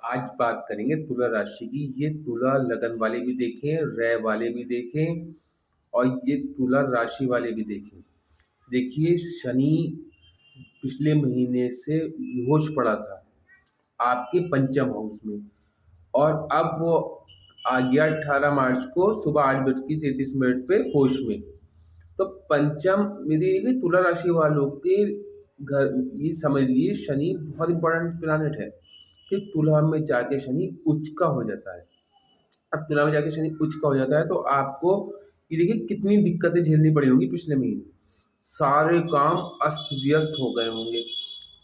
आज बात करेंगे तुला राशि की। ये तुला लगन वाले भी देखें, रे वाले भी देखें और ये तुला राशि वाले भी देखें। देखिए, शनि पिछले महीने से बेहोश पड़ा था आपके पंचम हाउस में, और अब वो आ गया 18 मार्च को सुबह 8:33 पे होश में। तो पंचम में देखिए तुला राशि वालों के घर, ये समझ लिए शनि बहुत इंपॉर्टेंट प्लैनेट है कि तुला में जाके शनि उच्च का हो जाता है। अब तुला में जाके शनि उच्च का हो जाता है तो आपको ये देखिए कितनी दिक्कतें झेलनी पड़ी होंगी पिछले महीने। सारे काम अस्त व्यस्त हो गए होंगे,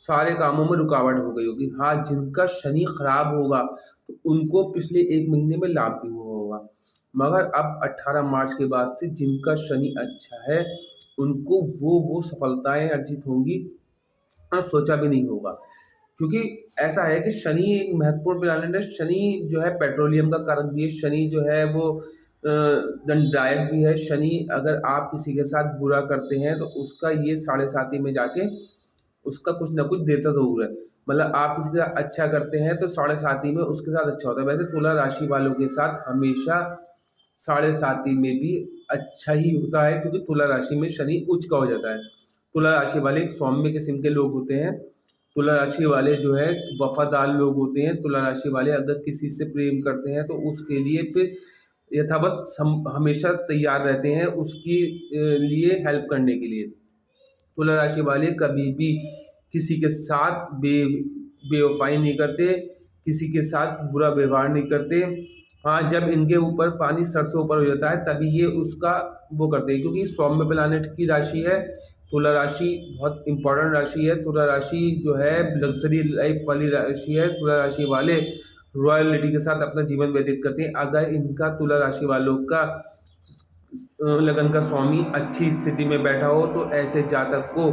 सारे कामों में रुकावट हो गई होगी। हाँ, जिनका शनि खराब होगा तो उनको पिछले 1 महीने में लाभ भी हुआ होगा, मगर अब 18 मार्च के बाद से जिनका शनि अच्छा है उनको वो सफलताएं अर्जित होंगी, सोचा भी नहीं होगा। क्योंकि ऐसा है कि शनि एक महत्वपूर्ण प्लैनेट है। शनि जो है पेट्रोलियम का कारक भी है। शनि जो है वो दंडदायक भी है। शनि अगर आप किसी के साथ बुरा करते हैं तो उसका ये साढ़े साथी में जाके उसका कुछ ना कुछ देता ज़रूर है। मतलब आप किसी के साथ अच्छा करते हैं तो साढ़े साथी में उसके साथ अच्छा होता है। वैसे तुला राशि वालों के साथ हमेशा साढ़े साथी में भी अच्छा ही होता है, क्योंकि तुला राशि में शनि उच्च का हो जाता है। तुला राशि वाले एक सौम्य किस्म के लोग होते हैं। तुला राशि वाले जो है वफादार लोग होते हैं। तुला राशि वाले अगर किसी से प्रेम करते हैं तो उसके लिए फिर यथावत हमेशा तैयार रहते हैं उसकी लिए हेल्प करने के लिए। तुला राशि वाले कभी भी किसी के साथ बेवफाई नहीं करते, किसी के साथ बुरा व्यवहार नहीं करते। हाँ, जब इनके ऊपर पानी सर से ऊपर हो जाता है तभी ये उसका वो करते हैं, क्योंकि सौम्य प्लैनेट की राशि है। तुला राशि बहुत इंपॉर्टेंट राशि है। तुला राशि जो है लग्जरी लाइफ वाली राशि है। तुला राशि वाले रॉयलिटी के साथ अपना जीवन व्यतीत करते हैं। अगर इनका तुला राशि वालों का लगन का स्वामी अच्छी स्थिति में बैठा हो तो ऐसे जातक को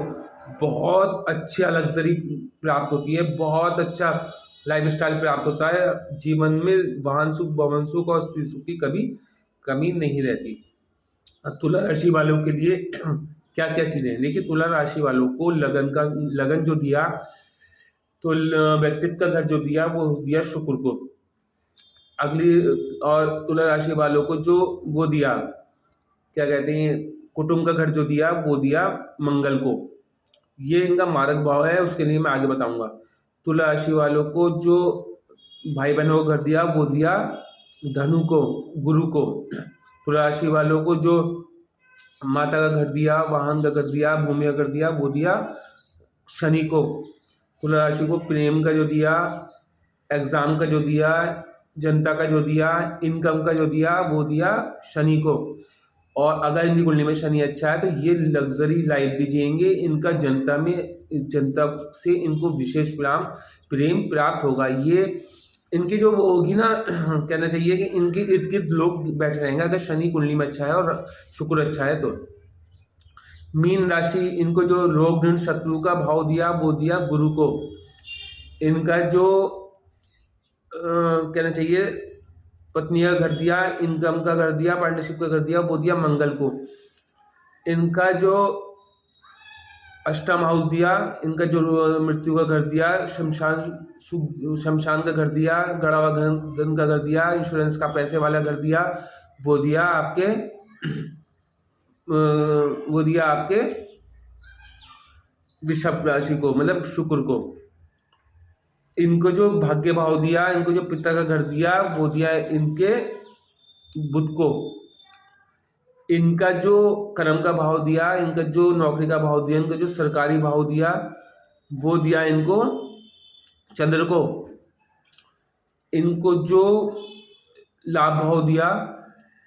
बहुत अच्छा लग्जरी प्राप्त होती है, बहुत अच्छा लाइफस्टाइल प्राप्त होता है। जीवन में वाहन सुख, भवन सुख और स्त्री सुख की कभी कमी नहीं रहती। अब तुला राशि वालों के लिए क्या क्या चीज़ें हैं, देखिए तुला राशि वालों को लगन जो दिया, तो व्यक्तित्व का घर जो दिया वो दिया शुक्र को। अगली, और तुला राशि वालों को जो वो दिया, क्या कहते हैं, कुटुंब का घर जो दिया वो दिया मंगल को। ये इनका मारक भाव है, उसके लिए मैं आगे बताऊंगा। तुला राशि वालों को जो भाई बहनों का घर दिया वो दिया धनु को, गुरु को। तुला राशि वालों को जो माता का घर दिया, वाहन का घर दिया, भूमि का घर दिया वो दिया शनि को। तुला राशि को प्रेम का जो दिया, एग्जाम का जो दिया, जनता का जो दिया, इनकम का जो दिया वो दिया शनि को। और अगर इनकी कुंडली में शनि अच्छा है तो ये लग्जरी लाइफ भी जिएंगे। इनका जनता से इनको विशेष प्रेम प्राप्त होगा। ये इनकी जो वो होगी ना कहना चाहिए कि इनके इर्द गिर्द लोग बैठे रहेंगे अगर शनि कुंडली में अच्छा है और शुक्र अच्छा है तो। मीन राशि, इनको जो रोग ऋण शत्रु का भाव दिया वो दिया गुरु को। इनका जो कहना चाहिए पत्नी का घर दिया, इनकम का घर दिया, पार्टनरशिप का घर दिया वो दिया मंगल को। इनका जो अष्टम हाउस दिया, इनका जो मृत्यु का घर दिया, शमशान का घर दिया, गड़ा हुआ धन का घर दिया, इंश्योरेंस का पैसे वाला घर दिया, वो दिया आपके वृषभ राशि को, मतलब शुक्र को। इनको जो भाग्य भाव दिया, इनको जो पिता का घर दिया वो दिया इनके बुध को। इनका जो कर्म का भाव दिया, इनका जो नौकरी का भाव दिया, इनका जो सरकारी भाव दिया वो दिया इनको चंद्र को। इनको जो लाभ भाव दिया,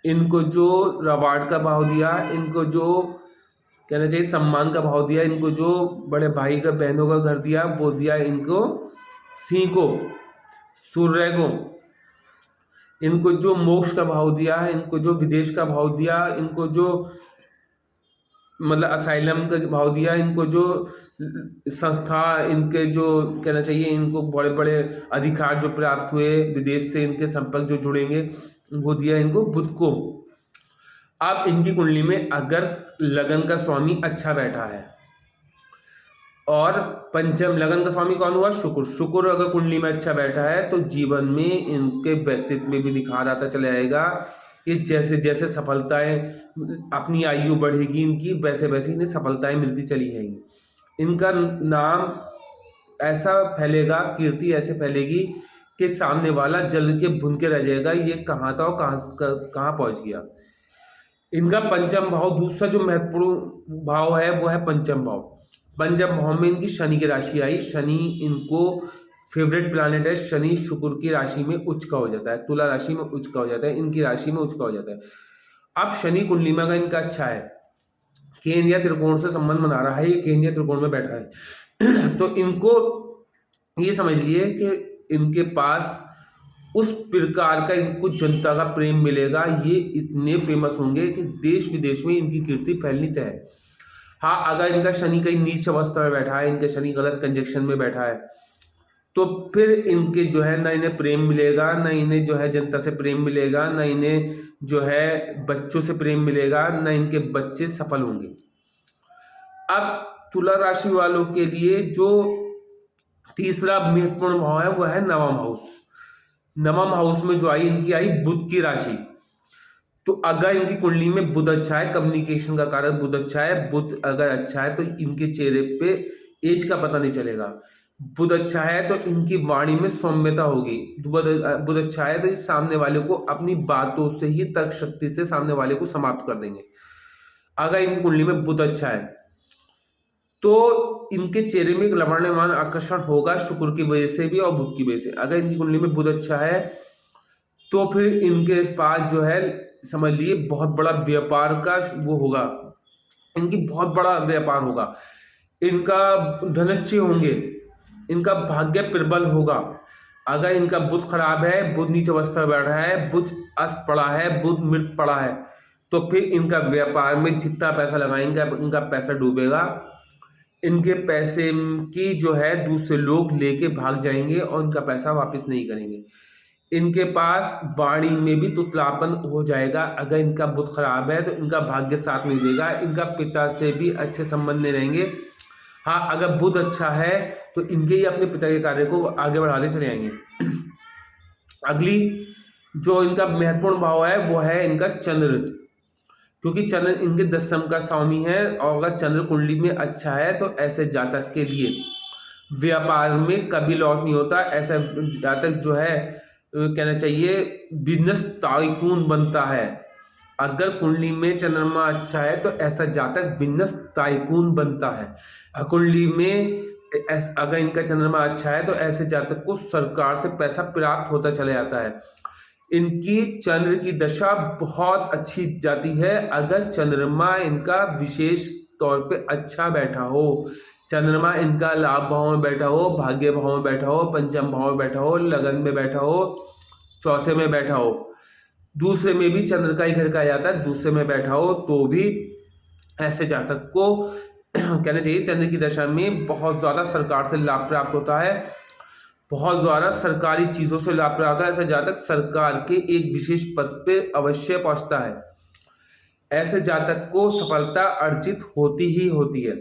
इनको जो रवार्ड का भाव दिया, इनको जो कहना चाहिए सम्मान का भाव दिया, इनको जो बड़े भाई का बहनों का घर दिया वो दिया इनको सिंह को, सूर्य को। इनको जो मोक्ष का भाव दिया है, इनको जो विदेश का भाव दिया, इनको जो मतलब असाइलम का भाव दिया, इनको जो संस्था, इनके जो कहना चाहिए इनको बड़े बड़े अधिकार जो प्राप्त हुए, विदेश से इनके संपर्क जो जुड़ेंगे वो दिया इनको बुध को। अब इनकी कुंडली में अगर लगन का स्वामी अच्छा बैठा है और पंचम लगन का स्वामी कौन हुआ? शुक्र। शुक्र अगर कुंडली में अच्छा बैठा है तो जीवन में इनके व्यक्तित्व में भी निखार आता चला जाएगा। ये जैसे जैसे सफलताएं, अपनी आयु बढ़ेगी इनकी, वैसे वैसे इन्हें सफलताएं मिलती चली जाएंगी। इनका नाम ऐसा फैलेगा, कीर्ति ऐसे फैलेगी कि सामने वाला जल के भुन के रह जाएगा, ये कहाँ था और कहाँ पहुंच गया। इनका पंचम भाव, दूसरा जो महत्वपूर्ण भाव है वो है पंचम भाव। पंचम भाव में इनकी शनि की राशि आई। शनि इनको फेवरेट प्लैनेट है। शनि शुक्र की राशि में उच्च का हो जाता है, तुला राशि में उच्च का हो जाता है, इनकी राशि में उच्च का हो जाता है। अब शनि कुंडली में अगर इनका अच्छा है, केंद्र या त्रिकोण से संबंध बना रहा है, ये केंद्र या त्रिकोण में बैठा है तो इनको ये समझ लिए कि इनके पास उस प्रकार का इनको जनता का प्रेम मिलेगा, ये इतने फेमस होंगे कि देश विदेश में इनकी कीर्ति फैलनी तय है। हाँ, अगर इनका शनि कहीं नीच अवस्था में बैठा है, इनका शनि गलत कंजक्शन में बैठा है, तो फिर इनके जो है ना इन्हें प्रेम मिलेगा, ना इन्हें जो है जनता से प्रेम मिलेगा, ना इन्हें जो है बच्चों से प्रेम मिलेगा, ना इनके बच्चे सफल होंगे। अब तुला राशि वालों के लिए जो तीसरा महत्वपूर्ण भाव है वो है नवम हाउस। नवम हाउस में जो आई, इनकी आई बुध की राशि। तो अगर इनकी कुंडली में बुध अच्छा है, कम्युनिकेशन का कारक बुध अच्छा है, बुध अगर अच्छा है तो इनके चेहरे पे एज का पता नहीं चलेगा। बुध अच्छा है तो इनकी वाणी में सौम्यता होगी। बुध अच्छा है तो इस सामने वाले को अपनी बातों से ही तर्क शक्ति से सामने वाले को समाप्त कर देंगे। अगर इनकी कुंडली में बुध अच्छा है तो इनके चेहरे में एक लवण्यमान आकर्षण होगा, शुक्र की वजह से भी और बुध की वजह से। अगर इनकी कुंडली में बुध अच्छा है तो फिर इनके पास जो है समझ लिए बहुत बड़ा व्यापार का वो होगा, इनकी बहुत बड़ा व्यापार होगा, इनका धनच्छे होंगे, इनका भाग्य प्रबल होगा। अगर इनका बुध खराब है, बुध नीच अवस्था में बैठ रहा है, बुध अस्त पड़ा है, बुध मृत पड़ा है, तो फिर इनका व्यापार में जितना पैसा लगाएंगे इनका पैसा डूबेगा। इनके पैसे की जो है दूसरे लोग लेके भाग जाएंगे और इनका पैसा वापस नहीं करेंगे। इनके पास वाणी में भी तुतलापन हो जाएगा। अगर इनका बुध खराब है तो इनका भाग्य साथ नहीं देगा, इनका पिता से भी अच्छे संबंध नहीं रहेंगे। हाँ, अगर बुध अच्छा है तो इनके ही अपने पिता के कार्य को आगे बढ़ाते चले आएंगे। अगली जो इनका महत्वपूर्ण भाव है वो है इनका चंद्र, क्योंकि चंद्र इनके दशम का स्वामी है। और अगर चंद्र कुंडली में अच्छा है तो ऐसे जातक के लिए व्यापार में कभी लॉस नहीं होता। ऐसा जातक जो है कहना चाहिए बिजनेस टाइकून बनता है। अगर कुंडली में चंद्रमा अच्छा है तो ऐसा जातक बिजनेस टाइकून बनता है। कुंडली में अगर इनका चंद्रमा अच्छा है तो ऐसे जातक को सरकार से पैसा प्राप्त होता चला जाता है। इनकी चंद्र की दशा बहुत अच्छी जाती है अगर चंद्रमा इनका विशेष तौर पे अच्छा बैठा हो। चंद्रमा इनका लाभ भाव में बैठा हो, भाग्य भाव में बैठा हो, पंचम भाव में बैठा हो, लगन में बैठा हो, चौथे में बैठा हो, दूसरे में भी चंद्र का ही घर का जाता है, दूसरे में बैठा हो तो भी ऐसे जातक को कहना चाहिए चंद्र की दशा में बहुत ज़्यादा सरकार से लाभ प्राप्त होता है, बहुत ज़्यादा सरकारी चीज़ों से लाभ प्राप्त होता है। ऐसा जातक सरकार के एक विशेष पद पे अवश्य पहुंचता है। ऐसे जातक को सफलता अर्जित होती ही होती है।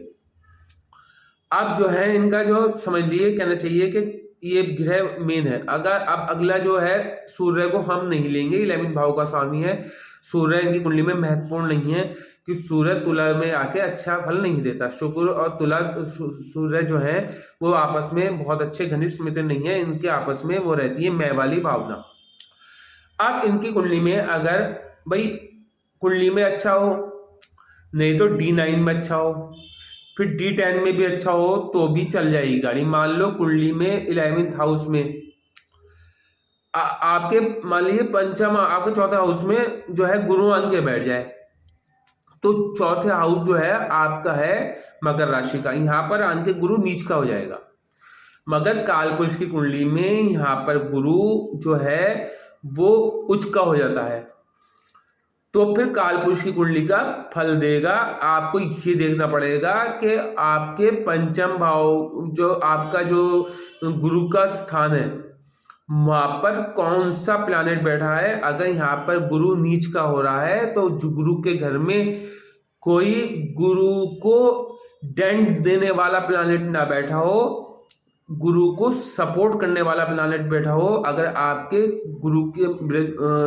अब जो है इनका जो समझ लिए कहना चाहिए कि ये ग्रह मेन है। अगर अब अगला जो है सूर्य को हम नहीं लेंगे, 11वें भाव का स्वामी है सूर्य, इनकी कुंडली में महत्वपूर्ण नहीं है कि सूर्य तुला में आके अच्छा फल नहीं देता। शुक्र और तुला सूर्य जो है वो आपस में बहुत अच्छे घनिष्ठ मित्र नहीं है, इनके आपस में वो रहती है मैं वाली भावना। अब इनकी कुंडली में अगर भाई कुंडली में अच्छा हो, नहीं तो D9 में अच्छा हो, फिर D10 में भी अच्छा हो तो भी चल जाएगी गाड़ी। मान लो कुंडली में 11th हाउस में आपके मान लीजिए पंचम आपके चौथे हाउस में जो है गुरु आन के बैठ जाए तो चौथे हाउस जो है आपका है मकर राशि का, यहाँ पर आन के गुरु नीच का हो जाएगा। मगर कालपुरुष की कुंडली में यहाँ पर गुरु जो है वो उच्च का हो जाता है, तो फिर कालपुरुष की कुंडली का फल देगा। आपको ये देखना पड़ेगा कि आपके पंचम भाव जो आपका जो गुरु का स्थान है वहां पर कौन सा प्लैनेट बैठा है। अगर यहाँ पर गुरु नीच का हो रहा है तो गुरु के घर में कोई गुरु को डेंट देने वाला प्लैनेट ना बैठा हो, गुरु को सपोर्ट करने वाला प्लैनेट बैठा हो, अगर आपके गुरु के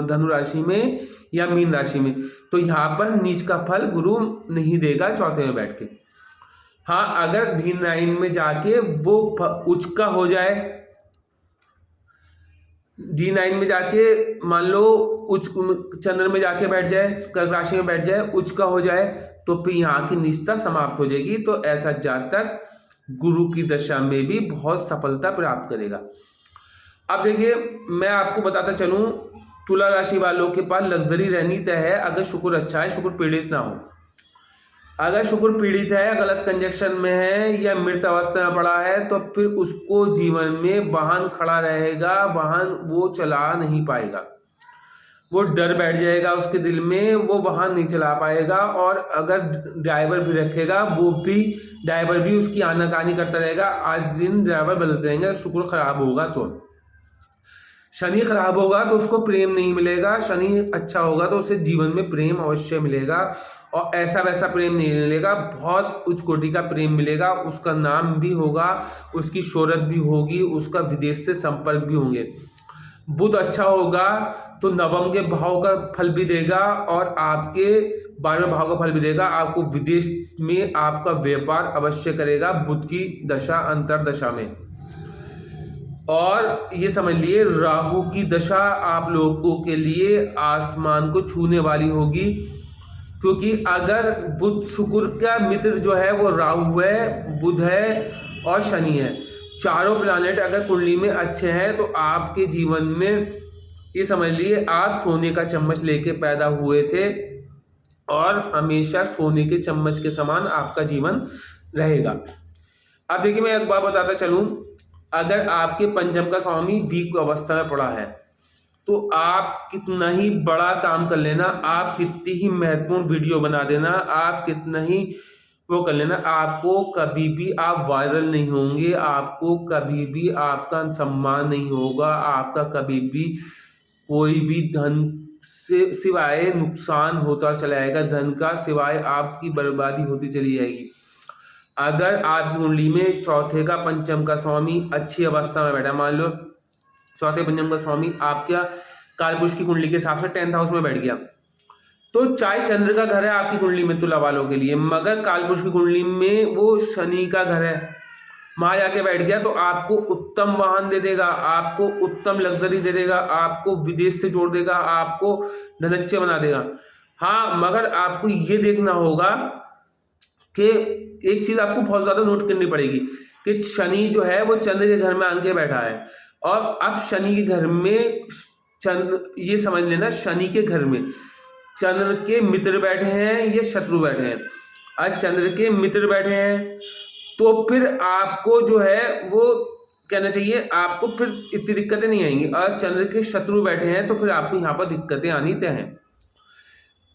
धनु राशि में या मीन राशि में, तो यहाँ पर नीच का फल गुरु नहीं देगा चौथे में बैठ के। हाँ, अगर D9 में जाके वो उच्च का हो जाए, D9 में जाके मान लो उच्च चंद्र में जाके बैठ जाए, कर्क राशि में बैठ जाए, उच्च का हो जाए, तो फिर यहाँ की निष्ठा समाप्त हो जाएगी। तो ऐसा जातक गुरु की दशा में भी बहुत सफलता प्राप्त करेगा। अब देखिए, मैं आपको बताता चलूं, तुला राशि वालों के पास लग्जरी रहनी तय है अगर शुक्र अच्छा है, शुक्र पीड़ित ना हो। अगर शुक्र पीड़ित है, गलत कंजक्शन में है या मृत अवस्था में पड़ा है, तो फिर उसको जीवन में वाहन खड़ा रहेगा, वाहन वो चला नहीं पाएगा, वो डर बैठ जाएगा उसके दिल में, वो वाहन नहीं चला पाएगा। और अगर ड्राइवर भी रखेगा, वो भी ड्राइवर भी उसकी आनाकानी करता रहेगा, आज दिन ड्राइवर बदलते रहेंगे। शुक्र खराब होगा तो शनि खराब होगा तो उसको प्रेम नहीं मिलेगा, शनि अच्छा होगा तो उसे जीवन में प्रेम अवश्य मिलेगा, और ऐसा वैसा प्रेम नहीं मिलेगा, बहुत उच्च कोटि का प्रेम मिलेगा। उसका नाम भी होगा, उसकी शोहरत भी होगी, उसका विदेश से संपर्क भी होंगे। बुध अच्छा होगा तो नवम के भाव का फल भी देगा और आपके 12वें भाव का फल भी देगा। आपको विदेश में आपका व्यापार अवश्य करेगा बुध की दशा अंतर दशा में। और ये समझ लिए, राहु की दशा आप लोगों के लिए आसमान को छूने वाली होगी, क्योंकि अगर बुध शुक्र का मित्र जो है वो राहु है, बुध है और शनि है, चारों प्लैनेट अगर कुंडली में अच्छे हैं तो आपके जीवन में ये समझ लिए आप सोने का चम्मच लेके पैदा हुए थे और हमेशा सोने के चम्मच के समान आपका जीवन रहेगा। अब देखिए, मैं एक बात बताता चलूं, अगर आपके पंचम का स्वामी वीक अवस्था में पड़ा है तो आप कितना ही बड़ा काम कर लेना, आप कितनी ही महत्वपूर्ण वीडियो बना देना, आप कितना ही वो कर लेना, आपको कभी भी आप वायरल नहीं होंगे, आपको कभी भी आपका सम्मान नहीं होगा, आपका कभी भी कोई भी धन से सिवाय नुकसान होता चला जाएगा, धन का सिवाय आपकी बर्बादी होती चली जाएगी। अगर आपकी कुंडली में चौथे का पंचम का स्वामी अच्छी अवस्था में बैठा, मान लो चौथे पंचम का स्वामी आपका कालपुरुष की कुंडली के हिसाब से 10th हाउस में बैठ गया, तो चाहे चंद्र का घर है आपकी कुंडली में तुला वालों के लिए, मगर कालपुरुष की कुंडली में वो शनि का घर है, वहां जाके बैठ गया तो आपको उत्तम वाहन दे देगा, आपको उत्तम लग्जरी दे देगा, आपको विदेश से जोड़ देगा, आपको धनच्चे बना देगा। हाँ, मगर आपको ये देखना होगा कि एक चीज आपको बहुत ज्यादा नोट करनी पड़ेगी कि शनि जो है वो चंद्र के घर में आके बैठा है, और अब शनि के घर में चंद्र, ये समझ लेना, शनि के घर में चंद्र के मित्र बैठे हैं या शत्रु बैठे हैं। आज चंद्र के मित्र बैठे हैं तो फिर आपको जो है वो कहना चाहिए, आपको फिर इतनी दिक्कतें नहीं आएंगी। और चंद्र के शत्रु बैठे हैं तो फिर आपको यहाँ पर दिक्कतें आनी तय हैं।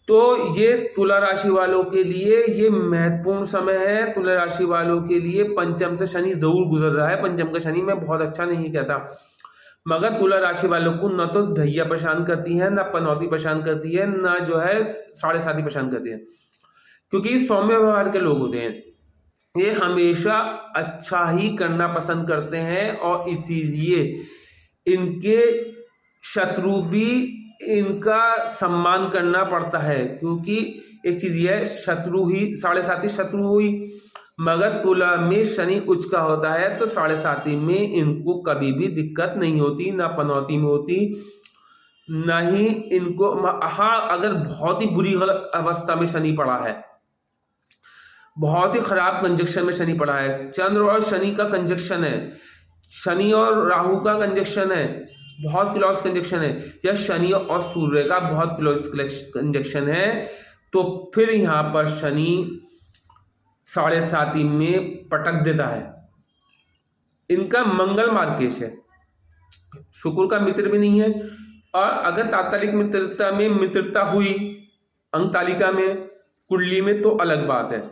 तो ये तुला राशि वालों के लिए ये महत्वपूर्ण समय है। तुला राशि वालों के लिए पंचम से शनि जरूर गुजर रहा है, पंचम का शनि मैं बहुत अच्छा नहीं कहता, मगर तुला राशि वालों को न तो ढैया परेशान करती है, ना पनौती परेशान करती है, ना जो है 7.5 परेशान करती है, क्योंकि सौम्य व्यवहार के लोग होते हैं, ये हमेशा अच्छा ही करना पसंद करते हैं, और इसीलिए इनके शत्रु भी इनका सम्मान करना पड़ता है, क्योंकि एक चीज ये है, शत्रु ही 7.5 शत्रु हुई, मगर तुला में शनि उच्च का होता है तो 7.5 में इनको कभी भी दिक्कत नहीं होती, ना पनौती में होती, ना ही इनको। हाँ, अगर बहुत ही बुरी अवस्था में शनि पड़ा है, बहुत ही खराब कंजक्शन में शनि पड़ा है, चंद्र और शनि का कंजक्शन है, शनि और राहु का कंजक्शन है, बहुत क्लोज कंजक्शन है, या शनि और सूर्य का बहुत क्लोज कंजक्शन है, तो फिर यहाँ पर शनि 7.5 में पटक देता है। इनका मंगल मार्गेश है, शुक्र का मित्र भी नहीं है, और अगर तात्कालिक मित्रता में मित्रता हुई अंक तालिका में कुंडली में तो अलग बात है,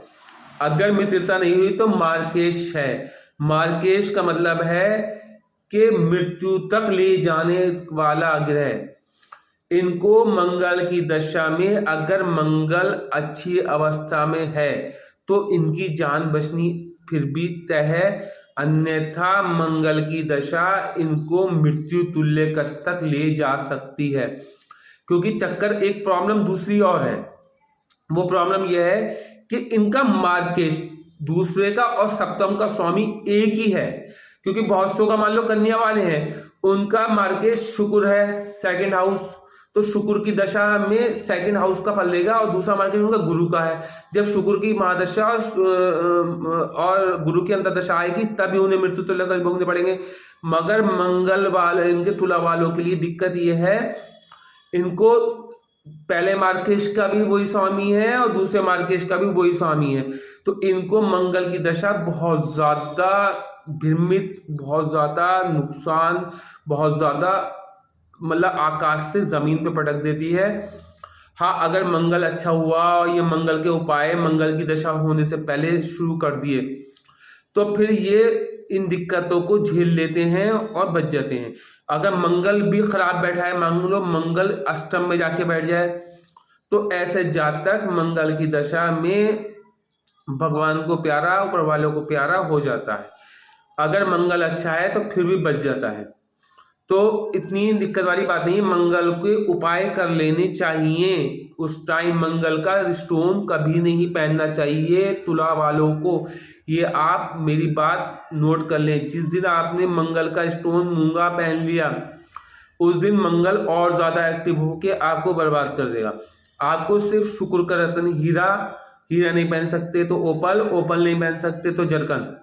अगर मित्रता नहीं हुई तो मार्गेश है। मार्गेश का मतलब है कि मृत्यु तक ले जाने वाला ग्रह। इनको मंगल की दशा में अगर मंगल अच्छी अवस्था में है तो इनकी जान बचनी फिर भी तय है, अन्यथा मंगल की दशा इनको मृत्यु तुल्य कष्ट तक ले जा सकती है। क्योंकि चक्कर एक प्रॉब्लम दूसरी और है, वो प्रॉब्लम यह है कि इनका मार्केश दूसरे का और सप्तम का स्वामी एक ही है। क्योंकि बहुत सौ का मान लो कन्या वाले हैं, उनका मार्केश शुक्र है सेकंड हाउस, तो शुक्र की दशा में सेकंड हाउस का फल देगा, और दूसरा मार्केश उनका गुरु का है। जब शुक्र की महादशा और गुरु की अंतर्दशा आएगी तभी उन्हें मृत्यु तुल्य कष्ट भोगने पड़ेंगे। मगर मंगल वाले इनके तुला वालों के लिए दिक्कत ये है, इनको पहले मार्केश का भी वही स्वामी है और दूसरे मार्केश का भी वही स्वामी है, तो इनको मंगल की दशा बहुत ज्यादा भ्रमित, बहुत ज्यादा नुकसान, बहुत ज्यादा मतलब आकाश से जमीन पे पटक देती है। हाँ, अगर मंगल अच्छा हुआ और ये मंगल के उपाय मंगल की दशा होने से पहले शुरू कर दिए तो फिर ये इन दिक्कतों को झेल लेते हैं और बच जाते हैं। अगर मंगल भी खराब बैठा है, मान लो मंगल अष्टम में जाके बैठ जाए, तो ऐसे जातक मंगल की दशा में भगवान को प्यारा, ऊपर वालों को प्यारा हो जाता है। अगर मंगल अच्छा है तो फिर भी बच जाता है। तो इतनी दिक्कत वाली बात नहीं है, मंगल के उपाय कर लेने चाहिए। उस टाइम मंगल का स्टोन कभी नहीं पहनना चाहिए तुला वालों को। ये आप मेरी बात नोट कर लें, जिस दिन आपने मंगल का स्टोन मूंगा पहन लिया उस दिन मंगल और ज्यादा एक्टिव होके आपको बर्बाद कर देगा। आपको सिर्फ शुक्र का रत्न हीरा, हीरा नहीं पहन सकते तो ओपल, ओपल नहीं पहन सकते तो जरकन।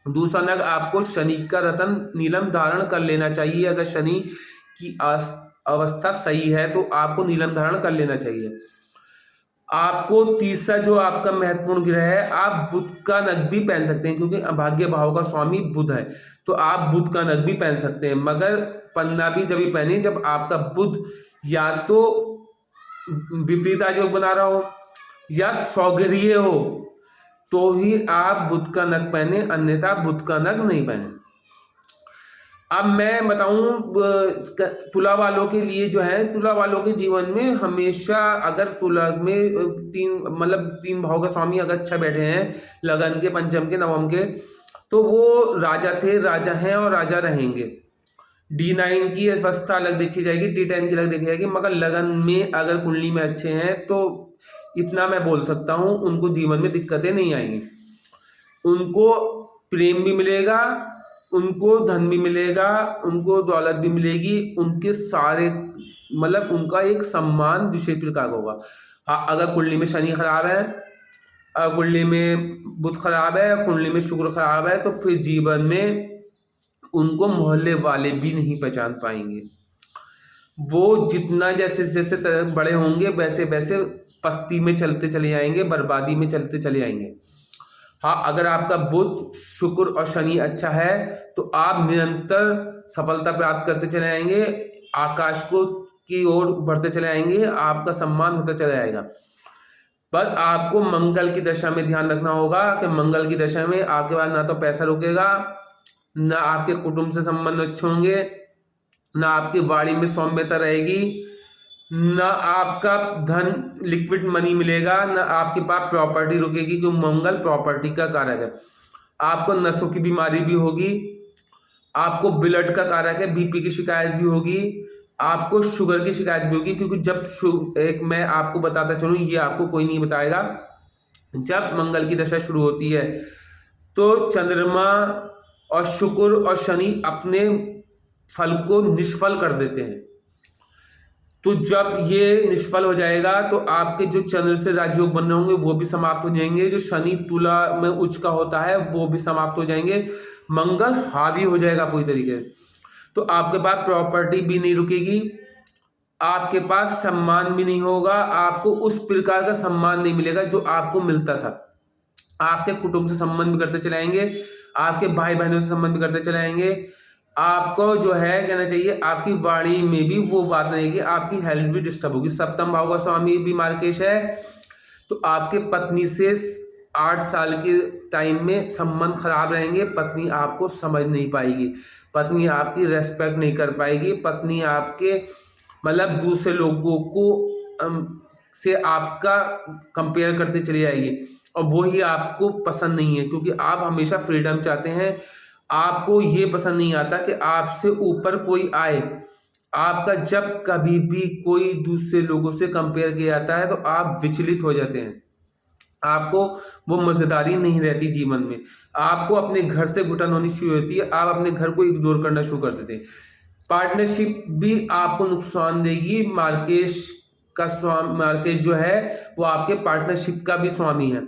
दूसरा नग आपको शनि का रतन नीलम धारण कर लेना चाहिए। अगर शनि की अवस्था सही है तो आपको नीलम धारण कर लेना चाहिए। आपको तीसरा जो आपका महत्वपूर्ण ग्रह है, आप बुध का नग भी पहन सकते हैं, क्योंकि भाग्य भाव का स्वामी बुध है, तो आप बुध का नग भी पहन सकते हैं। मगर पन्ना भी जब भी पहने जब आपका बुध या तो विपरीत योग बना रहा हो या सौगरीय हो, तो ही आप बुध का नग पहने, अन्यथा बुध का नग नहीं पहने। अब मैं बताऊं तुला वालों के लिए जो है, तुला वालों के जीवन में हमेशा अगर तुला में तीन भाव का स्वामी अगर अच्छा बैठे हैं, लगन के, पंचम के, नवम के, तो वो राजा थे, राजा हैं और राजा रहेंगे। D9 की अवस्था अलग देखी जाएगी, D10 की अलग देखी जाएगी, मगर लगन में अगर कुंडली में अच्छे हैं तो इतना मैं बोल सकता हूं उनको जीवन में दिक्कतें नहीं आएंगी। उनको प्रेम भी मिलेगा, उनको धन भी मिलेगा, उनको दौलत भी मिलेगी, उनके सारे मतलब उनका एक सम्मान विशेष प्रकार का होगा। हाँ, अगर कुंडली में शनि खराब है, कुंडली में बुध खराब है, कुंडली में शुक्र खराब है, तो फिर जीवन में उनको मोहल्ले वाले भी नहीं पहचान पाएंगे। वो जितना जैसे जैसे बड़े होंगे वैसे वैसे पस्ती में चलते चले जाएंगे, बर्बादी में चलते चले जाएंगे। हाँ, अगर आपका बुध, शुक्र और शनि अच्छा है तो आप निरंतर सफलता प्राप्त करते चले आएंगे, आकाश को की ओर बढ़ते चले आएंगे, आपका सम्मान होता चला जाएगा। पर आपको मंगल की दशा में ध्यान रखना होगा कि मंगल की दशा में आपके पास ना तो पैसा रुकेगा, ना आपके कुटुंब से संबंध अच्छे होंगे, ना आपकी वाणी में सौम्यता रहेगी, ना आपका धन लिक्विड मनी मिलेगा, ना आपके पास प्रॉपर्टी रुकेगी, क्योंकि मंगल प्रॉपर्टी का कारक है। आपको नसों की बीमारी भी होगी, आपको ब्लड का कारक है, बीपी की शिकायत भी होगी, आपको शुगर की शिकायत भी होगी। क्योंकि जब एक मैं आपको बताता चलूँ, ये आपको कोई नहीं बताएगा, जब मंगल की दशा शुरू होती है तो चंद्रमा और शुक्र और शनि अपने फल को निष्फल कर देते हैं। तो जब ये निष्फल हो जाएगा तो आपके जो चंद्र से राजयोग बन रहे होंगे वो भी समाप्त हो जाएंगे, जो शनि तुला में उच्च का होता है वो भी समाप्त हो जाएंगे, मंगल हावी हो जाएगा पूरी तरीके से। तो आपके पास प्रॉपर्टी भी नहीं रुकेगी, आपके पास सम्मान भी नहीं होगा, आपको उस प्रकार का सम्मान नहीं मिलेगा जो आपको मिलता था। आपके कुटुंब से संबंध भी करते चले आएंगे, आपके भाई बहनों से संबंध भी करते चले आएंगे, आपको जो है कहना चाहिए आपकी वाणी में भी वो बात रहेगी, आपकी हेल्थ भी डिस्टर्ब होगी। सप्तम भाव का स्वामी भी मार्केश है, तो आपके पत्नी से 8 साल के टाइम में संबंध खराब रहेंगे, पत्नी आपको समझ नहीं पाएगी, पत्नी आपकी रेस्पेक्ट नहीं कर पाएगी, पत्नी आपके मतलब दूसरे लोगों को से आपका कंपेयर करते चली जाएगी। और वही आपको पसंद नहीं है, क्योंकि आप हमेशा फ्रीडम चाहते हैं। आपको ये पसंद नहीं आता कि आपसे ऊपर कोई आए। आपका जब कभी भी कोई दूसरे लोगों से कंपेयर किया जाता है तो आप विचलित हो जाते हैं। आपको वो मज़ेदारी नहीं रहती जीवन में। आपको अपने घर से घुटन होनी शुरू होती है, आप अपने घर को इग्नोर करना शुरू कर देते हैं। पार्टनरशिप भी आपको नुकसान देगी। मार्केश जो है वो आपके पार्टनरशिप का भी स्वामी है,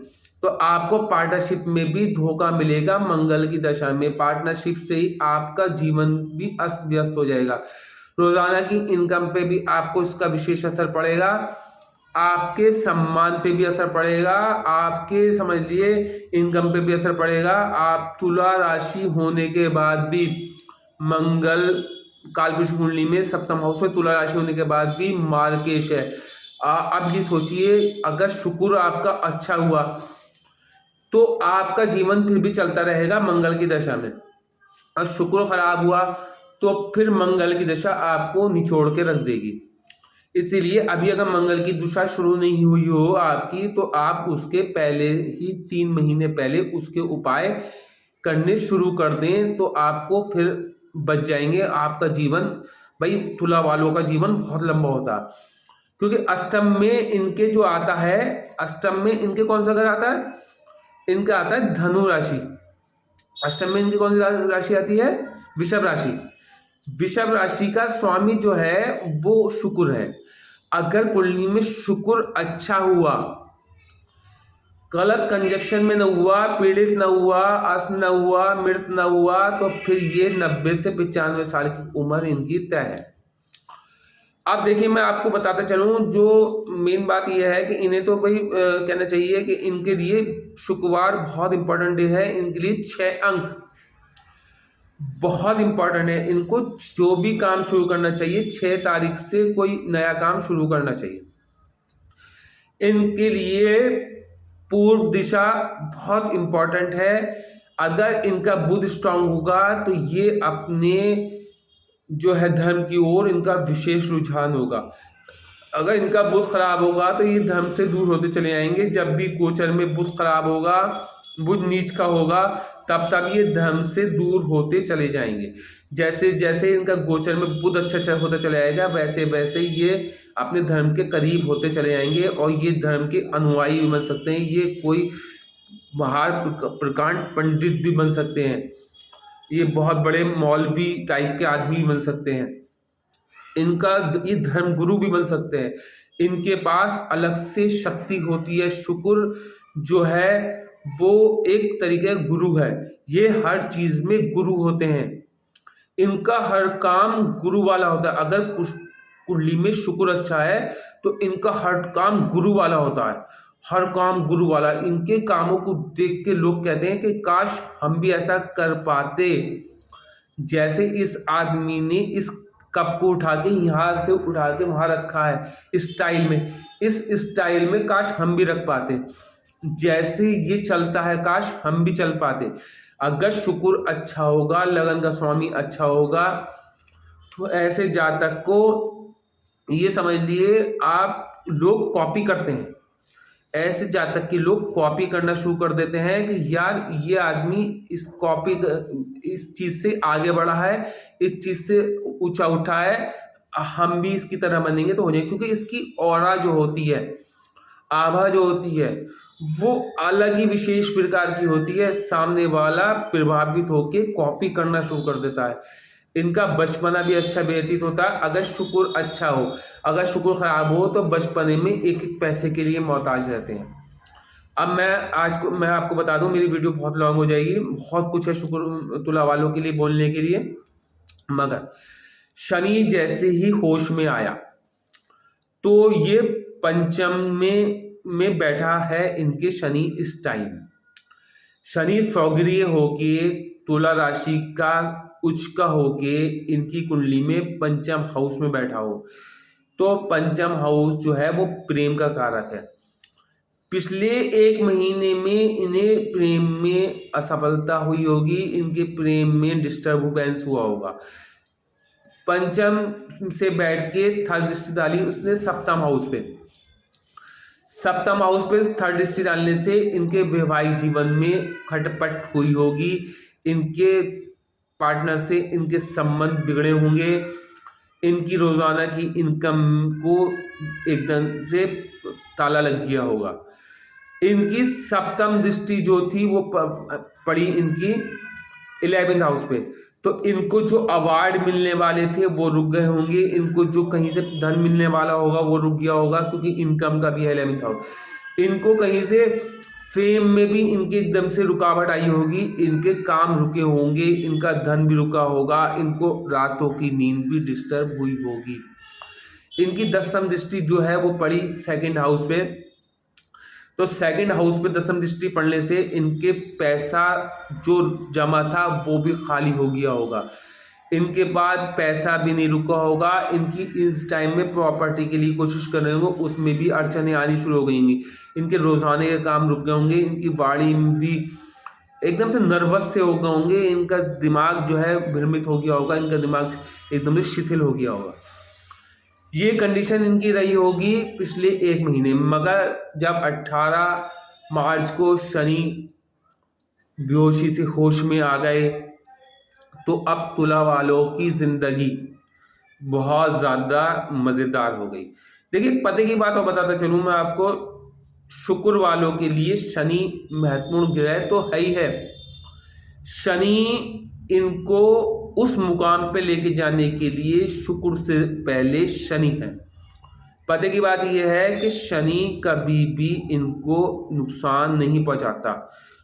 तो आपको पार्टनरशिप में भी धोखा मिलेगा। मंगल की दशा में पार्टनरशिप से ही आपका जीवन भी अस्त व्यस्त हो जाएगा। रोजाना की इनकम पे भी आपको इसका विशेष असर पड़ेगा। आपके सम्मान पे भी असर पड़ेगा, आपके समझ लिए इनकम पे भी असर पड़ेगा। आप तुला राशि होने के बाद भी मंगल कालपुरुष कुंडली में सप्तम हाउस में तुला राशि होने के बाद भी मार्केश है। अब ये सोचिए, अगर शुक्र आपका अच्छा हुआ तो आपका जीवन फिर भी चलता रहेगा मंगल की दशा में, और शुक्र खराब हुआ तो फिर मंगल की दशा आपको निचोड़ के रख देगी। इसीलिए अभी अगर मंगल की दशा शुरू नहीं हुई हो आपकी, तो आप उसके पहले ही 3 महीने पहले उसके उपाय करने शुरू कर दें, तो आपको फिर बच जाएंगे। आपका जीवन, भाई तुला वालों का जीवन बहुत लंबा होता है, क्योंकि अष्टम में इनके जो आता है, अष्टम में इनके कौन सा घर आता है, इनका आता है धनु राशि। अष्टम में इनकी कौन सी राशि आती है, वृषभ राशि। वृषभ राशि का स्वामी जो है वो शुक्र है। अगर कुंडली में शुक्र अच्छा हुआ, गलत कंजक्शन में न हुआ, पीड़ित न हुआ, अस्त न हुआ, मृत न हुआ, तो फिर ये 90 से 95 साल की उम्र इनकी तय है। अब देखिए, मैं आपको बताता चलूं, जो मेन बात यह है कि इन्हें तो भाई कहना चाहिए कि इनके लिए शुक्रवार बहुत इंपॉर्टेंट डे है। इनके लिए 6 अंक बहुत इंपॉर्टेंट है। इनको जो भी काम शुरू करना चाहिए 6 तारीख से कोई नया काम शुरू करना चाहिए। इनके लिए पूर्व दिशा बहुत इंपॉर्टेंट है। अगर इनका बुध स्ट्रांग होगा तो ये अपने जो है धर्म की ओर इनका विशेष रुझान होगा। अगर इनका बुध खराब होगा तो ये धर्म से दूर होते चले जाएंगे। जब भी गोचर में बुध खराब होगा, बुध नीच का होगा, तब तब ये धर्म से दूर होते चले जाएंगे। जैसे जैसे इनका गोचर में बुध अच्छा होता चला जाएगा, वैसे वैसे ये अपने धर्म के करीब होते चले जाएंगे, और ये धर्म के अनुयायी भी बन सकते हैं। ये कोई महान प्रकांड पंडित भी बन सकते हैं। ये बहुत बड़े मौलवी टाइप के आदमी बन सकते हैं। इनका ये धर्म गुरु भी बन सकते हैं। इनके पास अलग से शक्ति होती है। शुक्र जो है वो एक तरीके का गुरु है। ये हर चीज में गुरु होते हैं। इनका हर काम गुरु वाला होता है। अगर कुंडली में शुक्र अच्छा है तो इनका हर काम गुरु वाला होता है। हर काम गुरु वाला। इनके कामों को देख के लोग कहते हैं कि काश हम भी ऐसा कर पाते। जैसे इस आदमी ने इस कप को उठा के यहाँ से उठा के वहां रखा है इस स्टाइल में, इस स्टाइल में काश हम भी रख पाते। जैसे ये चलता है काश हम भी चल पाते। अगर शुक्र अच्छा होगा, लगन का स्वामी अच्छा होगा, तो ऐसे जातक को ये समझ लिए आप लोग कॉपी करते हैं। ऐसे जातक के लोग कॉपी करना शुरू कर देते हैं कि यार ये आदमी इस चीज से आगे बढ़ा है, इस चीज से ऊंचा उठा है, हम भी इसकी तरह बनेंगे तो हो जाएंगे। क्योंकि इसकी ऑरा जो होती है, आभा जो होती है, वो अलग ही विशेष प्रकार की होती है। सामने वाला प्रभावित होके कॉपी करना शुरू कर देता है। इनका बचपना भी अच्छा व्यतीत होता है अगर शुक्र अच्छा हो। अगर शुक्र खराब हो तो बचपने में एक एक पैसे के लिए मोहताज रहते हैं। अब मैं आपको बता दूं, मेरी वीडियो बहुत लॉन्ग हो जाएगी। बहुत कुछ है शुक्र तुला वालों के लिए बोलने के लिए, मगर शनि जैसे ही होश में आया तो ये पंचम में बैठा है इनके शनि। इस टाइम शनि सौग्रीय होके तुला राशि का उच्च का होके इनकी कुंडली में पंचम हाउस में बैठा हो, तो पंचम हाउस जो है वो प्रेम का कारक है। पिछले 1 महीने में इन्हें प्रेम में असफलता हुई होगी, इनके प्रेम में डिस्टर्बेंस हुआ होगा। पंचम से बैठ के थर्ड दृष्टि डाली उसने सप्तम हाउस पे। सप्तम हाउस पे थर्ड दृष्टि डालने से इनके वैवाहिक जीवन में खटपट हुई होगी, इनके पार्टनर से इनके संबंध बिगड़े होंगे, इनकी रोजाना की इनकम को एकदम से ताला लग गया होगा। इनकी सप्तम दृष्टि जो थी वो पड़ी इनकी 11th हाउस पे, तो इनको जो अवार्ड मिलने वाले थे वो रुक गए होंगे, इनको जो कहीं से धन मिलने वाला होगा वो रुक गया होगा, क्योंकि इनकम का भी है 11th हाउस। इनको कहीं से फेम में भी इनके एकदम से रुकावट आई होगी, इनके काम रुके होंगे, इनका धन भी रुका होगा, इनको रातों की नींद भी डिस्टर्ब हुई होगी। इनकी 10वीं दृष्टि जो है वो पड़ी 2nd हाउस पे, तो 2nd हाउस पे 10वीं दृष्टि पड़ने से इनके पैसा जो जमा था वो भी खाली हो गया होगा, इनके बाद पैसा भी नहीं रुका होगा, इनकी इस टाइम में प्रॉपर्टी के लिए कोशिश कर रहे होंगे, उसमें भी अड़चने आनी शुरू हो गई होंगी, इनके रोजाने के काम रुक गए होंगे, इनकी बॉडी में भी एकदम से नर्वस से हो गए होंगे, इनका दिमाग जो है भ्रमित हो गया होगा, इनका दिमाग एकदम से शिथिल हो गया होगा। ये कंडीशन इनकी रही होगी पिछले 1 महीने में, मगर जब 18 मार्च को शनि बेहोशी से होश में आ गए तो अब तुला वालों की जिंदगी बहुत ज़्यादा मज़ेदार हो गई। देखिए पते की बात और बताता चलूँ मैं आपको, शुक्र वालों के लिए शनि महत्वपूर्ण ग्रह तो है ही है। शनि इनको उस मुकाम पे लेके जाने के लिए शुक्र से पहले शनि है। पते की बात यह है कि शनि कभी भी इनको नुकसान नहीं पहुंचाता,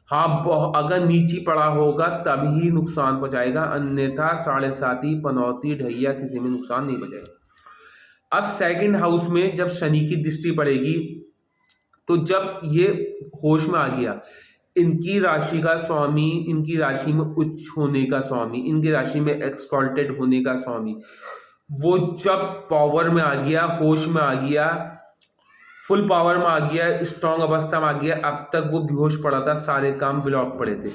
हाँ अगर नीची पड़ा होगा तभी नुकसान पहुंचाएगा, अन्यथा 7.5 पनौती ढैया किसी में नुकसान नहीं पहुंचाएगा। अब 2nd हाउस में जब शनि की दृष्टि पड़ेगी तो जब ये होश में आ गया, इनकी राशि का स्वामी, इनकी राशि में उच्च होने का स्वामी, इनकी राशि में एक्सॉल्टेड होने का स्वामी, वो जब पावर में आ गया, होश में आ गया, फुल पावर में आ गया, स्ट्रांग अवस्था में आ गया, अब तक वो बेहोश पड़ा था, सारे काम ब्लॉक पड़े थे,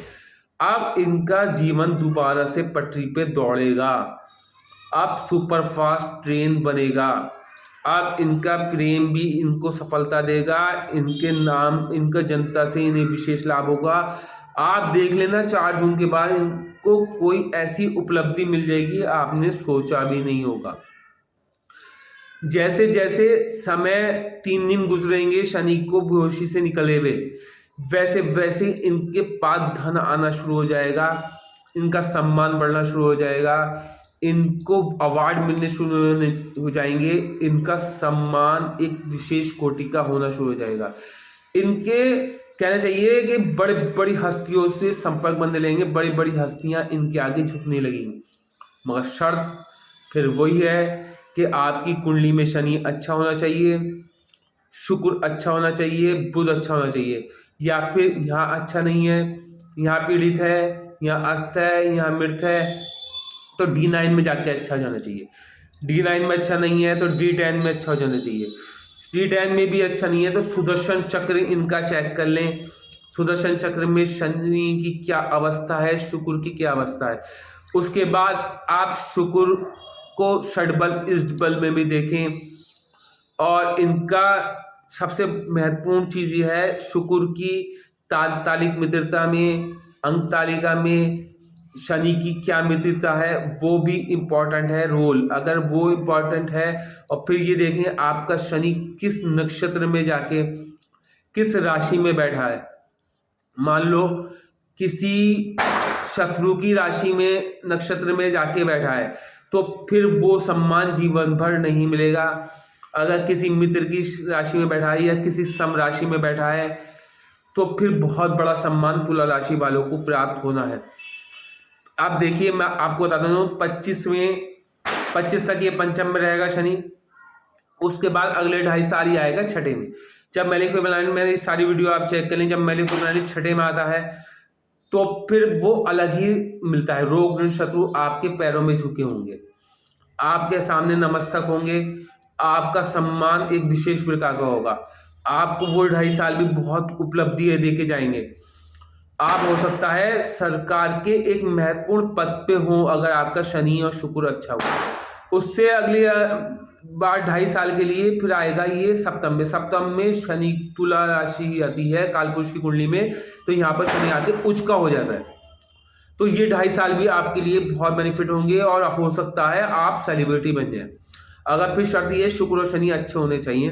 अब इनका जीवन दोबारा से पटरी पे दौड़ेगा, अब सुपरफास्ट ट्रेन बनेगा, अब इनका प्रेम भी इनको सफलता देगा, इनके नाम, इनका जनता से इन्हें विशेष लाभ होगा। आप देख लेना 4 जून के बाद इनको कोई ऐसी उपलब्धि मिल जाएगी आपने सोचा भी नहीं होगा। जैसे जैसे समय 3 दिन गुजरेंगे शनि को बेहोशी से निकले हुए, वैसे वैसे इनके पास धन आना शुरू हो जाएगा, इनका सम्मान बढ़ना शुरू हो जाएगा, इनको अवार्ड मिलने शुरू हो जाएंगे, इनका सम्मान एक विशेष कोटि का होना शुरू हो जाएगा, इनके कहना चाहिए कि बड़ी बड़ी हस्तियों से संपर्क बनने लगेंगे, बड़ी बड़ी हस्तियां इनके आगे झुकने लगेंगी, मगर शर्त फिर वही है कि आपकी कुंडली में शनि अच्छा होना चाहिए, शुक्र अच्छा होना चाहिए, बुध अच्छा होना चाहिए, या फिर यहाँ अच्छा नहीं है, यहाँ पीड़ित है, यहाँ अस्त है, यहाँ मृत है, तो D9 में जाके अच्छा हो जाना चाहिए, D9 में अच्छा नहीं है तो D10 में अच्छा हो जाना चाहिए, D10 में भी अच्छा नहीं है तो सुदर्शन चक्र इनका चेक कर लें, सुदर्शन चक्र में शनि की क्या अवस्था है, शुक्र की क्या अवस्था है, उसके बाद आप शुक्र को षडबल इष्टबल में भी देखें। और इनका सबसे महत्वपूर्ण चीज़ ये है, शुक्र की तात्कालिक मित्रता में, अंक तालिका में शनि की क्या मित्रता है वो भी इम्पॉर्टेंट है रोल, अगर वो इम्पॉर्टेंट है। और फिर ये देखें आपका शनि किस नक्षत्र में जाके किस राशि में बैठा है, मान लो किसी शत्रु की राशि में नक्षत्र में जाके बैठा है तो फिर वो सम्मान जीवन भर नहीं मिलेगा, अगर किसी मित्र की राशि में बैठा है या किसी सम राशि में बैठा है तो फिर बहुत बड़ा सम्मान तुला राशि वालों को प्राप्त होना है। आप देखिए मैं आपको बताता हूँ 25 तक ये पंचम में रहेगा शनि, उसके बाद अगले 2.5 साल ही आएगा छठे में। जब मैलेफिक प्लैनेट, मेरी सारी वीडियो आप चेक कर लें, जब मैलेफिक प्लैनेट छठे में आता है तो फिर वो अलग ही मिलता है, रोग ऋण शत्रु आपके पैरों में झुके होंगे, आपके सामने नमस्तक होंगे, आपका सम्मान एक विशेष प्रकार का होगा, आपको वो 2.5 साल भी बहुत उपलब्धि दे के जाएंगे। आप हो सकता है सरकार के एक महत्वपूर्ण पद पे हो अगर आपका शनि और शुक्र अच्छा हुआ, उससे अगली बार 2.5 साल के लिए फिर आएगा ये सप्तम में शनि तुला राशि आती है कालपुरुष की कुंडली में, तो यहाँ पर शनि आके उच्च का हो जाता है। तो ये 2.5 साल भी आपके लिए बहुत बेनिफिट होंगे और हो सकता है आप सेलिब्रिटी बन जाए। अगर फिर शर्त ये शुक्र और शनि अच्छे होने चाहिए।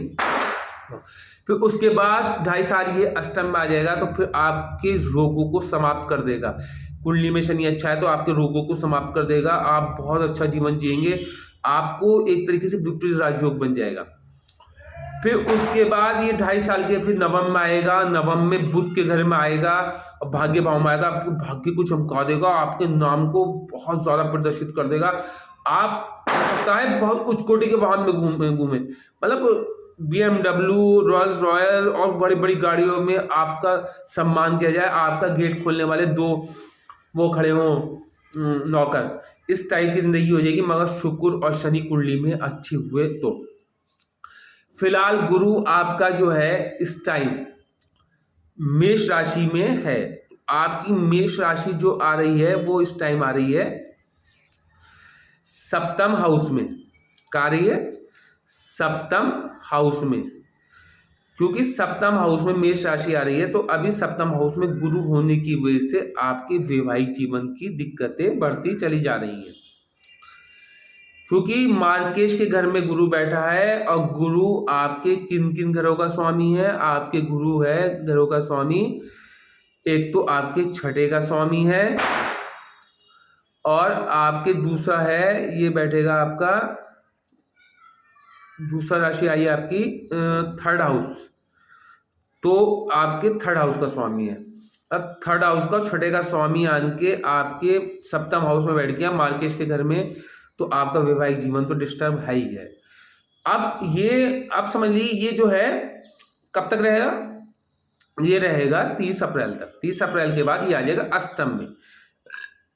फिर उसके बाद 2.5 साल ये अष्टम में आ जाएगा, तो फिर आपके रोगों को समाप्त कर देगा। कुंडली में शनि अच्छा है तो आपके रोगों को समाप्त कर देगा, आप बहुत अच्छा जीवन जिएंगे, आपको एक तरीके से विपरीत राजयोग बन जाएगा। फिर उसके बाद ये 2.5 साल के फिर नवम में आएगा, नवम में बुध के घर में आएगा और भाग्य भाव में आएगा, आपको भाग्य को चमका देगा, आपके नाम को बहुत ज्यादा प्रदर्शित कर देगा। आप हो सकता है बहुत उच्च कोटि के वाहन में घूमे, मतलब BMW, रॉयल्स रॉयल और बड़ी बड़ी गाड़ियों में आपका सम्मान किया जाए, आपका गेट खोलने वाले 2 वो खड़े हों नौकर, इस टाइप की जिंदगी हो जाएगी, मगर शुक्र और शनि कुंडली में अच्छे हुए तो। फिलहाल गुरु आपका जो है इस टाइम मेष राशि में है, आपकी मेष राशि जो आ रही है वो इस टाइम आ रही है सप्तम हाउस में। क्या रही है? सप्तम हाउस में। क्योंकि सप्तम हाउस में मेष राशि आ रही है, तो अभी सप्तम हाउस में गुरु होने की वजह से आपके वैवाहिक जीवन की दिक्कतें बढ़ती चली जा रही हैं। क्योंकि मार्केश के घर में गुरु बैठा है, और गुरु आपके किन किन घरों का स्वामी है? आपके गुरु है घरों का स्वामी, एक तो आपके छठे का स्वामी है, और आपके दूसरा है ये बैठेगा आपका, दूसरा राशि आई है आपकी थर्ड हाउस, तो आपके थर्ड हाउस का स्वामी है। अब थर्ड हाउस का छठे का स्वामी आन के आपके सप्तम हाउस में बैठ गया मार्केश के घर में, तो आपका वैवाहिक जीवन तो डिस्टर्ब है ही है। अब समझ लीजिए ये जो है कब तक रहेगा? ये रहेगा 30 अप्रैल तक। 30 अप्रैल के बाद ये आ जाएगा अष्टम में।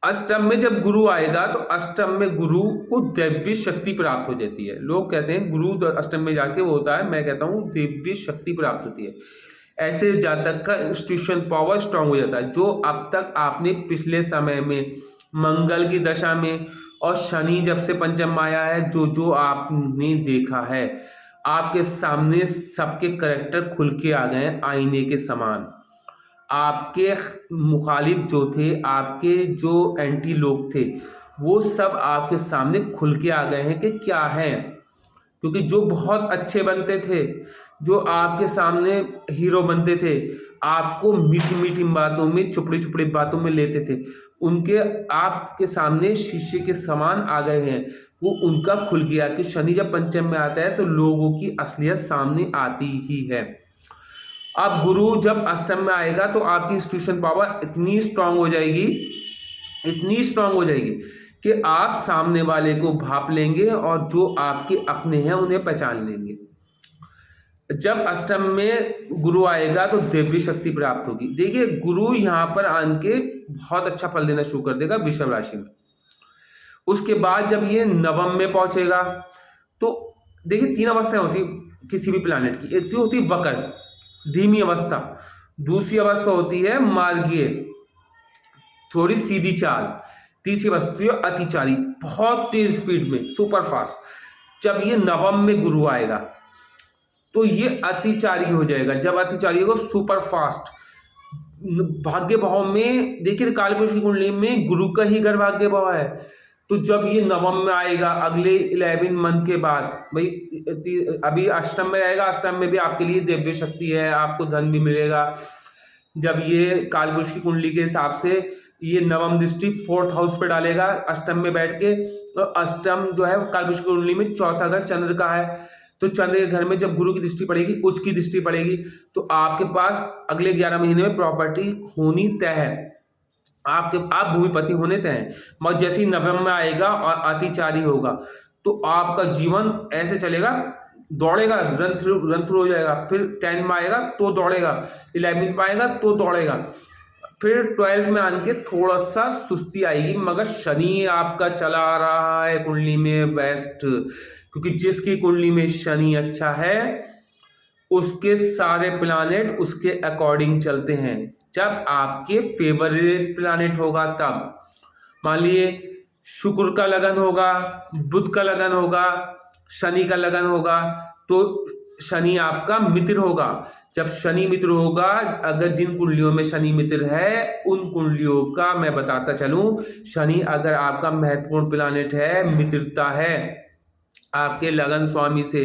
अष्टम में जब गुरु आएगा तो अष्टम में गुरु को दैवीय शक्ति प्राप्त हो जाती है। लोग कहते हैं गुरु अष्टम में जाके वो होता है, मैं कहता हूँ दैवीय शक्ति प्राप्त होती है। ऐसे जातक का इंस्टीट्यूशन पावर स्ट्रांग हो जाता है। जो अब तक आपने पिछले समय में मंगल की दशा में और शनि जब से पंचम में आया है, जो जो आपने देखा है, आपके सामने सबके करेक्टर खुल के आ गए हैं आईने के समान। आपके मुखालिफ जो थे, आपके जो एंटी लोग थे, वो सब आपके सामने खुल के आ गए हैं कि क्या है। क्योंकि जो बहुत अच्छे बनते थे, जो आपके सामने हीरो बनते थे, आपको मीठी मीठी बातों में, चुपड़ी चुपड़ी बातों में लेते थे, उनके आपके सामने शीशे के समान आ गए हैं। वो उनका खुल गया कि शनि जब पंचम में आता है तो लोगों की असलियत सामने आती ही है। अब गुरु जब अष्टम में आएगा तो आपकी इंस्टीट्यूशन पावर इतनी स्ट्रांग हो जाएगी, इतनी स्ट्रांग हो जाएगी कि आप सामने वाले को भाप लेंगे और जो आपके अपने हैं उन्हें पहचान लेंगे। जब अष्टम में गुरु आएगा तो दिव्य शक्ति प्राप्त होगी। देखिए गुरु यहाँ पर आन के बहुत अच्छा फल देना शुरू कर देगा वृषभ राशि में। उसके बाद जब ये नवम में पहुंचेगा तो देखिए 3 अवस्थाएं होती किसी भी प्लैनेट की। एक तो होती वक्र, धीमी अवस्था, दूसरी अवस्था होती है मार्गीय, थोड़ी सीधी चाल, तीसरी अवस्था है अतिचारी, बहुत तेज स्पीड में, सुपर फास्ट। जब ये नवम में गुरु आएगा तो ये अतिचारी हो जाएगा। जब अतिचारी होगा सुपर फास्ट। भाग्य भाव में देखिए कालपुरुष की कुंडली में गुरु का ही घर भाग्य भाव है, तो जब ये नवम में आएगा अगले 11 मंथ के बाद, भाई अभी अष्टम में आएगा, अष्टम में भी आपके लिए दिव्य शक्ति है, आपको धन भी मिलेगा। जब ये कालपुरुष की कुंडली के हिसाब से ये नवम दृष्टि 4th हाउस पे डालेगा अष्टम में बैठ के, तो अष्टम जो है कालपुरुष की कुंडली में चौथा घर चंद्र का है, तो चंद्र के घर में जब गुरु की दृष्टि पड़ेगी, उच्च की दृष्टि पड़ेगी, तो आपके पास अगले 11 महीने में प्रॉपर्टी होनी तय है, आप भूमिपति होने तय हैं। मगर जैसे ही नवम में आएगा और अतिचारी होगा तो आपका जीवन ऐसे चलेगा, दौड़ेगा, रन थ्रू हो जाएगा। फिर 10 में आएगा तो दौड़ेगा, 11 में आएगा तो दौड़ेगा, फिर 12th में आके थोड़ा सा सुस्ती आएगी। मगर शनि आपका चला रहा है कुंडली में बेस्ट, क्योंकि जिसकी कुंडली में शनि अच्छा है उसके सारे प्लैनेट उसके अकॉर्डिंग चलते हैं। जब आपके फेवरेट प्लैनेट होगा तब, मान लिए शुक्र का लगन होगा, बुध का लगन होगा, शनि का लगन होगा, तो शनि आपका मित्र होगा। जब शनि मित्र होगा, अगर जिन कुंडलियों में शनि मित्र है उन कुंडलियों का मैं बताता चलूं, शनि अगर आपका महत्वपूर्ण प्लैनेट है, मित्रता है आपके लगन स्वामी से,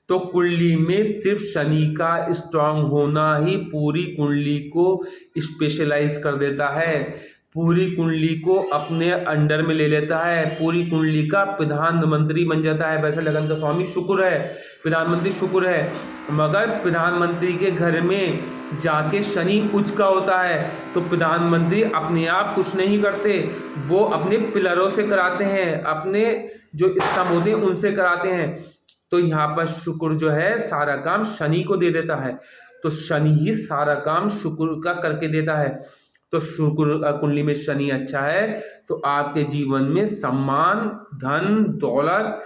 तो कुंडली में सिर्फ शनि का स्ट्रांग होना ही पूरी कुंडली को स्पेशलाइज कर देता है, पूरी कुंडली को अपने अंडर में ले लेता है, पूरी कुंडली का प्रधानमंत्री बन जाता है। वैसे लगन का स्वामी शुक्र है, प्रधानमंत्री शुक्र है, मगर प्रधानमंत्री के घर में जाके शनि उच्च का होता है, तो प्रधानमंत्री अपने आप कुछ नहीं करते, वो अपने पिलरों से कराते हैं, अपने जो स्तंभ होते हैं उनसे कराते हैं। तो यहाँ पर शुक्र जो है सारा काम शनि को दे देता है, तो शनि ही सारा काम शुक्र का करके देता है। तो शुक्र कुंडली में शनि अच्छा है तो आपके जीवन में सम्मान, धन, दौलत,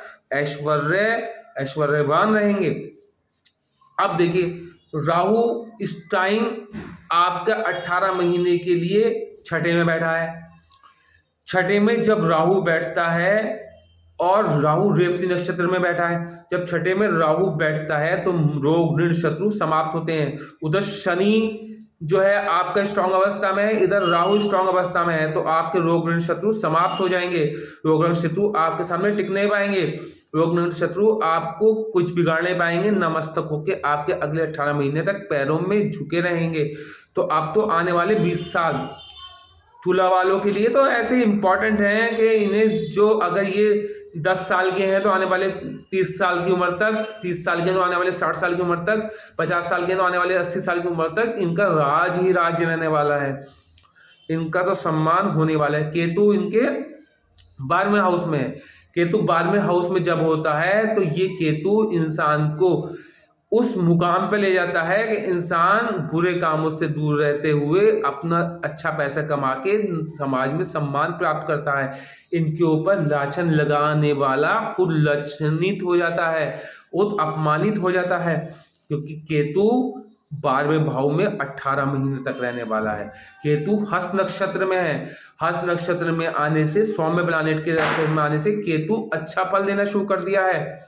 ऐश्वर्यवान रहेंगे। अब देखिए राहु इस टाइम आपका 18 महीने के लिए छठे में बैठा है। छठे में जब राहु बैठता है, और राहु रेवती नक्षत्र में बैठा है, जब छठे में राहु बैठता है तो रोग ऋण शत्रु समाप्त होते हैं। उधर शनि जो है आपका स्ट्रांग अवस्था में है, इधर राहु स्ट्रांग अवस्था में है, तो आपके रोग ऋण शत्रु समाप्त हो जाएंगे। रोग ऋण शत्रु आपके सामने टिक नहीं पाएंगे, रोग ऋण शत्रु आपको कुछ बिगाड़ नहीं पाएंगे, नमस्तक होके आपके अगले 18 महीने तक पैरों में झुके रहेंगे। तो अब तो आने वाले 20 साल तुला वालों के लिए तो ऐसे इंपॉर्टेंट हैं कि इन्हें, जो अगर ये 10 साल के हैं तो आने वाले 30 साल की उम्र तक, 30 साल के तो आने वाले 60 साल की उम्र तक, 50 साल के तो आने वाले 80 साल की उम्र तक इनका राज ही राज्य रहने वाला है, इनका तो सम्मान होने वाला है। केतु इनके 12वें हाउस में है। केतु 12वें हाउस में जब होता है तो ये केतु इंसान को उस मुकाम पे ले जाता है कि इंसान बुरे कामों से दूर रहते हुए अपना अच्छा पैसा कमा के समाज में सम्मान प्राप्त करता है। इनके ऊपर लाछन लगाने वाला खुद लक्षणित हो जाता है, खुद अपमानित हो जाता है, क्योंकि केतु 12वें भाव में 18 महीने तक रहने वाला है। केतु हस्त नक्षत्र में है, हस्त नक्षत्र में आने से, सौम्य प्लैनेट के राशि में आने से केतु अच्छा फल देना शुरू कर दिया है।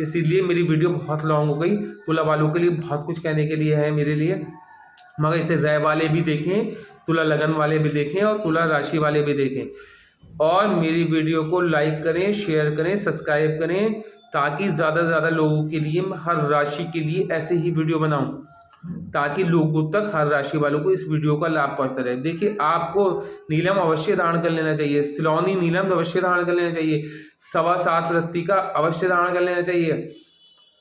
इसीलिए मेरी वीडियो बहुत लॉन्ग हो गई, तुला वालों के लिए बहुत कुछ कहने के लिए है मेरे लिए, मगर इसे रय वाले भी देखें, तुला लगन वाले भी देखें और तुला राशि वाले भी देखें, और मेरी वीडियो को लाइक करें, शेयर करें, सब्सक्राइब करें, ताकि ज़्यादा से ज़्यादा लोगों के लिए मैं हर राशि के लिए ऐसे ही वीडियो बनाऊं, ताकि लोगों तक, हर राशि वालों को इस वीडियो का लाभ पहुंचता रहे। देखिए आपको नीलम अवश्य धारण कर लेना चाहिए, सिलौनी नीलम अवश्य धारण कर लेना चाहिए, 7.25 रत्ती का अवश्य धारण कर लेना चाहिए।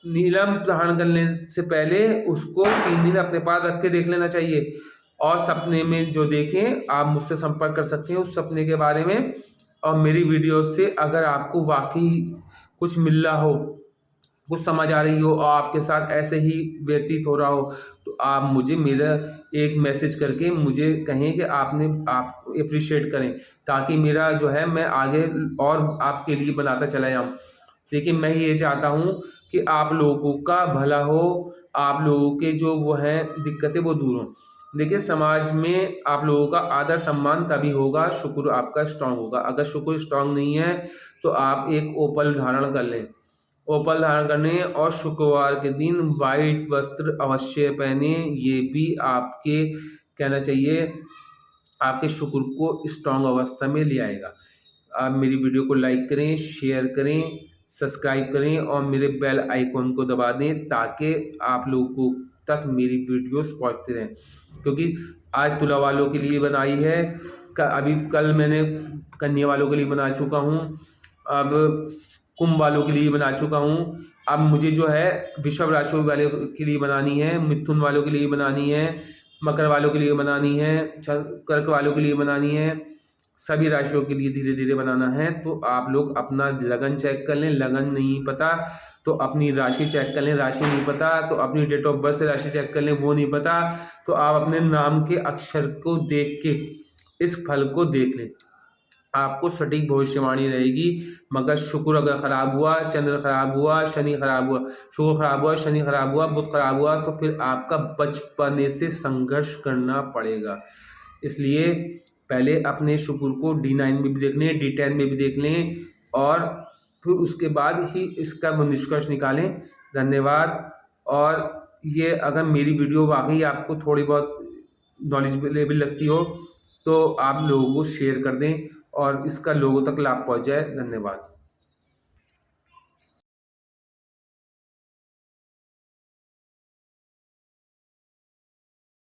नीलम धारण करने से पहले उसको 3 दिन अपने पास रख के देख लेना चाहिए, और सपने में जो देखें आप मुझसे संपर्क कर सकते हैं उस सपने के बारे में। और मेरी वीडियो से अगर आपको वाकई कुछ मिल रहा हो, कुछ समझ आ रही हो और आपके साथ ऐसे ही व्यतीत हो रहा हो, तो आप मुझे मेरा एक मैसेज करके मुझे कहें कि आप अप्रिशिएट करें, ताकि मेरा जो है मैं आगे और आपके लिए बनाता चला जाऊँ। देखिए मैं ये चाहता हूँ कि आप लोगों का भला हो, आप लोगों के जो वो हैं दिक्कतें वो दूर हों। देखिए समाज में आप लोगों का आदर सम्मान तभी होगा शुक्र आपका स्ट्रांग होगा। अगर शुक्र स्ट्रांग नहीं है तो आप एक ओपल धारण कर लें, ओपल धारण करने, और शुक्रवार के दिन वाइट वस्त्र अवश्य पहने, ये भी आपके कहना चाहिए आपके शुक्र को स्ट्रांग अवस्था में ले आएगा। आप मेरी वीडियो को लाइक करें, शेयर करें, सब्सक्राइब करें और मेरे बेल आइकॉन को दबा दें, ताकि आप लोगों तक मेरी वीडियोस पहुंचते रहें। क्योंकि आज तुला वालों के लिए बनाई है, अभी कल मैंने कन्या वालों के लिए बना चुका हूँ, अब कुंभ वालों के लिए बना चुका हूँ, अब मुझे जो है वृषभ राशि वाले के लिए बनानी है, मिथुन वालों के लिए बनानी है, मकर वालों के लिए बनानी है, कर्क वालों के लिए बनानी है, सभी राशियों के लिए धीरे धीरे बनाना है। तो आप लोग अपना लगन चेक कर लें, लगन नहीं पता तो अपनी राशि चेक कर लें, राशि नहीं पता तो अपनी डेट ऑफ बर्थ से राशि चेक कर लें, वो नहीं पता तो आप अपने नाम के अक्षर को देख के इस फल को देख लें, आपको सटीक भविष्यवाणी रहेगी। मगर शुक्र अगर खराब हुआ, चंद्र खराब हुआ, शनि खराब हुआ, शुक्र खराब हुआ, शनि खराब हुआ, बुध खराब हुआ, तो फिर आपका बचपने से संघर्ष करना पड़ेगा। इसलिए पहले अपने शुक्र को D9 में भी देख लें, D10 में भी देख लें और फिर उसके बाद ही इसका वो निष्कर्ष निकालें। धन्यवाद। और ये अगर मेरी वीडियो वाकई आपको थोड़ी बहुत नॉलेजेबल लगती हो तो आप लोगों को शेयर कर दें और इसका लोगों तक लाभ पहुंच जाए। धन्यवाद।